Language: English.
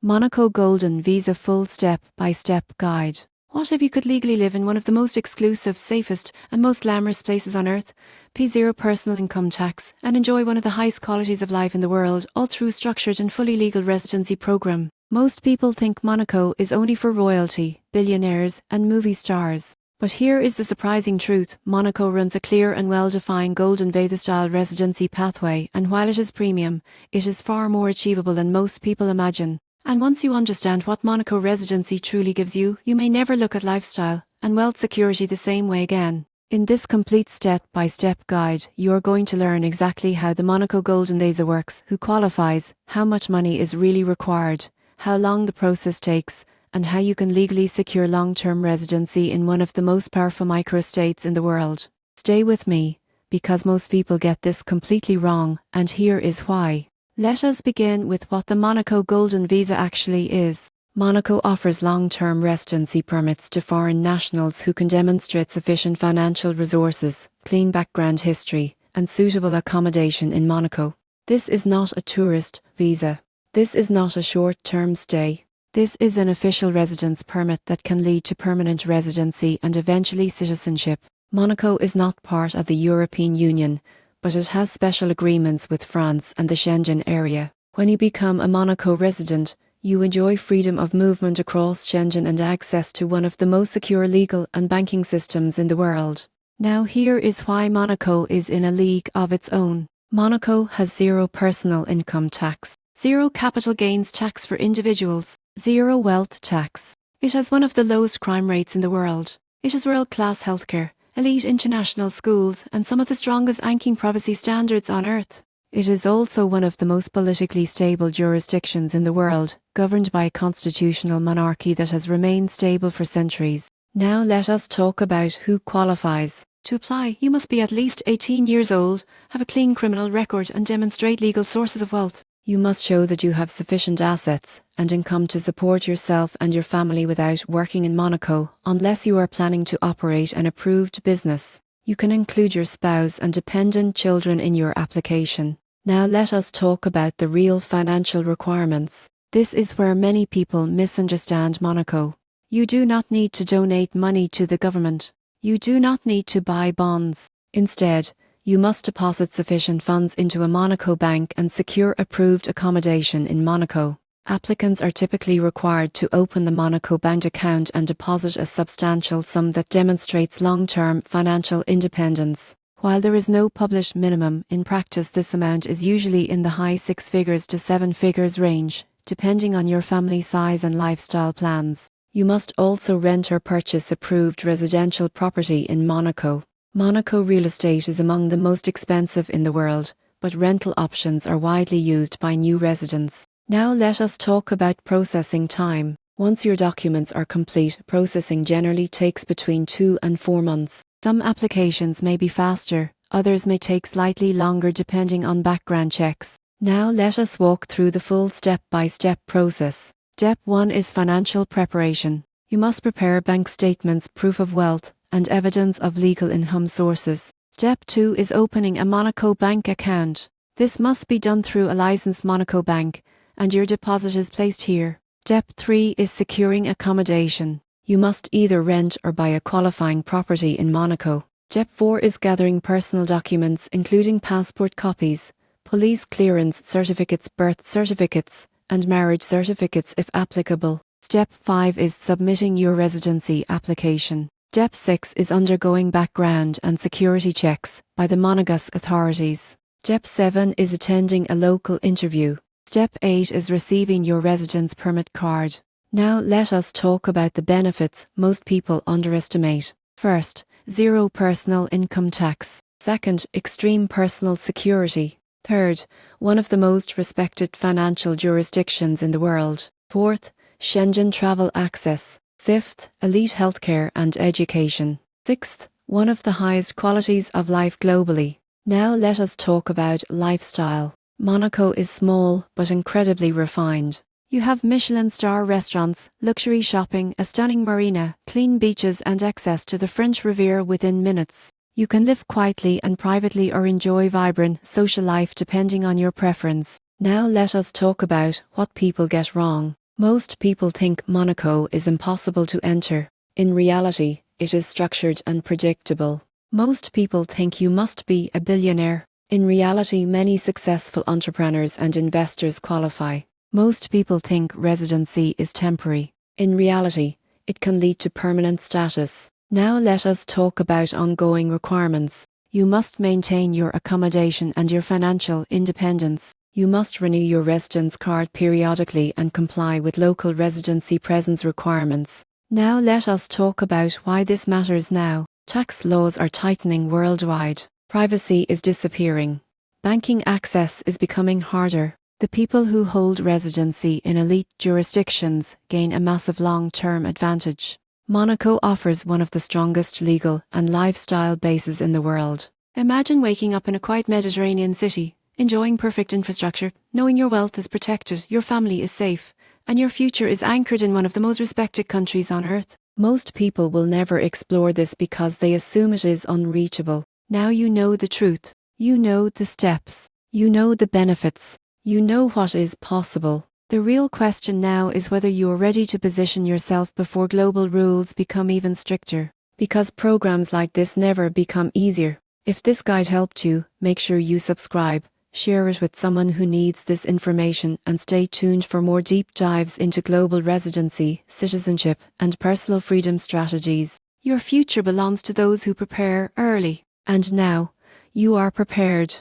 Monaco Golden Visa Full Step-by-Step Guide. What if you could legally live in one of the most exclusive, safest, and most glamorous places on earth, pay zero personal income tax, and enjoy one of the highest qualities of life in the world, all through a structured and fully legal residency program? Most people think Monaco is only for royalty, billionaires, and movie stars. But here is the surprising truth: Monaco runs a clear and well-defined Golden Visa-style residency pathway, and while it is premium, it is far more achievable than most people imagine. And once you understand what Monaco residency truly gives you, you may never look at lifestyle and wealth security the same way again. In this complete step-by-step guide, you're going to learn exactly how the Monaco Golden Visa works, who qualifies, how much money is really required, how long the process takes, and how you can legally secure long-term residency in one of the most powerful microstates in the world. Stay with me, because most people get this completely wrong, and here is why. Let us begin with what the Monaco Golden Visa actually is. Monaco offers long-term residency permits to foreign nationals who can demonstrate sufficient financial resources, clean background history, and suitable accommodation in Monaco. This is not a tourist visa. This is not a short-term stay. This is an official residence permit that can lead to permanent residency and eventually citizenship. Monaco is not part of the European Union, but it has special agreements with France and the Schengen area. When you become a Monaco resident, you enjoy freedom of movement across Schengen and access to one of the most secure legal and banking systems in the world. Now here is why Monaco is in a league of its own. Monaco has zero personal income tax, zero capital gains tax for individuals, zero wealth tax. It has one of the lowest crime rates in the world. It has world-class healthcare, elite international schools, and some of the strongest banking privacy standards on earth. It is also one of the most politically stable jurisdictions in the world, governed by a constitutional monarchy that has remained stable for centuries. Now let us talk about who qualifies. To apply, you must be at least 18 years old, have a clean criminal record, and demonstrate legal sources of wealth. You must show that you have sufficient assets and income to support yourself and your family without working in Monaco, unless you are planning to operate an approved business. You can include your spouse and dependent children in your application. Now let us talk about the real financial requirements. This is where many people misunderstand Monaco. You do not need to donate money to the government. You do not need to buy bonds. Instead, you must deposit sufficient funds into a Monaco bank and secure approved accommodation in Monaco. Applicants are typically required to open the Monaco bank account and deposit a substantial sum that demonstrates long-term financial independence. While there is no published minimum, in practice this amount is usually in the high 6 figures to 7 figures range, depending on your family size and lifestyle plans. You must also rent or purchase approved residential property in Monaco. Monaco real estate is among the most expensive in the world, but rental options are widely used by new residents. Now let us talk about processing time. Once your documents are complete, processing generally takes between 2 and 4 months. Some applications may be faster, others may take slightly longer depending on background checks. Now let us walk through the full step-by-step process. Step 1 is financial preparation. You must prepare bank statements, proof of wealth, and evidence of legal income sources. Step 2 is opening a Monaco bank account. This must be done through a licensed Monaco bank, and your deposit is placed here. Step 3 is securing accommodation. You must either rent or buy a qualifying property in Monaco. Step 4 is gathering personal documents including passport copies, police clearance certificates, birth certificates, and marriage certificates if applicable. Step 5 is submitting your residency application. Step 6 is undergoing background and security checks by the Monegasque authorities. Step 7 is attending a local interview. Step 8 is receiving your residence permit card. Now let us talk about the benefits most people underestimate. First, zero personal income tax. Second, extreme personal security. Third, one of the most respected financial jurisdictions in the world. Fourth, Schengen travel access. Fifth, elite healthcare and education. Sixth, one of the highest qualities of life globally. Now let us talk about lifestyle. Monaco is small but incredibly refined. You have Michelin star restaurants, luxury shopping, a stunning marina, clean beaches, and access to the French Riviera within minutes. You can live quietly and privately or enjoy vibrant social life depending on your preference. Now let us talk about what people get wrong. Most people think Monaco is impossible to enter. In reality, it is structured and predictable. Most people think you must be a billionaire. In reality, many successful entrepreneurs and investors qualify. Most people think residency is temporary. In reality, it can lead to permanent status. Now let us talk about ongoing requirements. You must maintain your accommodation and your financial independence. You must renew your residence card periodically and comply with local residency presence requirements. Now let us talk about why this matters now. Tax laws are tightening worldwide. Privacy is disappearing. Banking access is becoming harder. The people who hold residency in elite jurisdictions gain a massive long-term advantage. Monaco offers one of the strongest legal and lifestyle bases in the world. Imagine waking up in a quiet Mediterranean city, enjoying perfect infrastructure, knowing your wealth is protected, your family is safe, and your future is anchored in one of the most respected countries on earth. Most people will never explore this because they assume it is unreachable. Now you know the truth. You know the steps. You know the benefits. You know what is possible. The real question now is whether you are ready to position yourself before global rules become even stricter. Because programs like this never become easier. If this guide helped you, make sure you subscribe, share it with someone who needs this information, and stay tuned for more deep dives into global residency, citizenship, and personal freedom strategies. Your future belongs to those who prepare early. And now, you are prepared.